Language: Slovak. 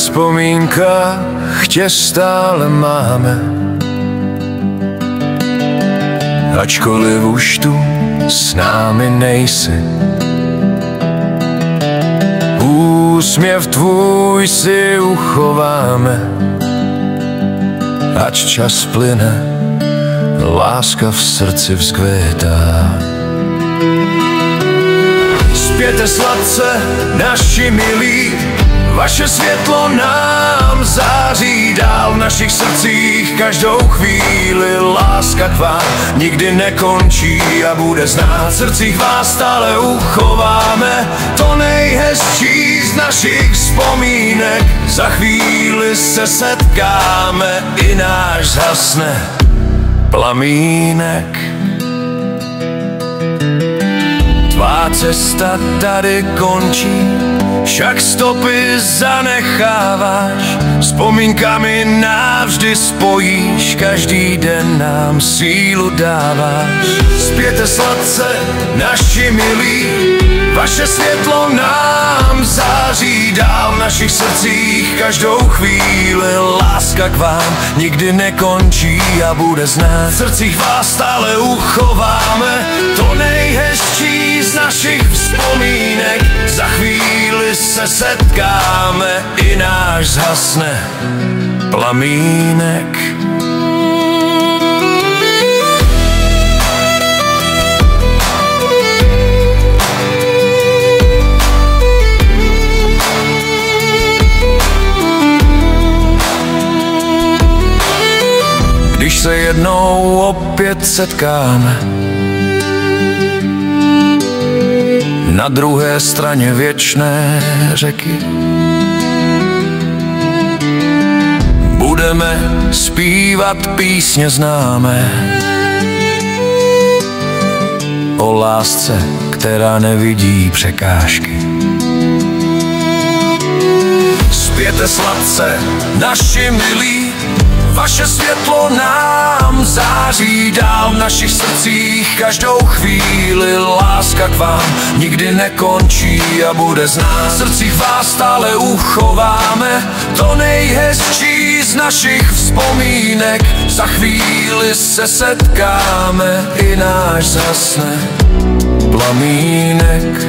vzpomínkách tě stále máme, ačkoliv už tu s námi nejsi. Úsměv tvůj si uchováme, ať čas plyne, láska v srdci vzkvétá. Zpěte sladce, naši milí, vaše světlo nám září dál v našich srdcích každou chvíli. Láska k vám nikdy nekončí a bude znát. V srdcích vás stále uchováme to nejhezčí z našich vzpomínek. Za chvíli se setkáme, i náš zhasne plamínek. Tvá cesta tady končí, však stopy zanecháváš, vzpomínkami navždy spojíš, každý den nám sílu dáváš. Zpěte sladce, naši milí, vaše světlo nám září dál v našich srdcích každou chvíli. Láska k vám nikdy nekončí a bude znát. V srdcích vás stále uchováme to nejhezčí z našich vzpomínek. Za chvíli se setkáme, i náš zhasne plamínek. Když se jednou opět setkáme na druhé straně věčné řeky, budeme zpívat písně známé o lásce, která nevidí překážky. Zpěte sladce, naši milí, vaše světlo nám září dál v našich srdcích každou chvíli. Láska k vám nikdy nekončí a bude znát. V srdcích vás stále uchováme to nejhezčí z našich vzpomínek. Za chvíli se setkáme, i náš zhasne plamínek.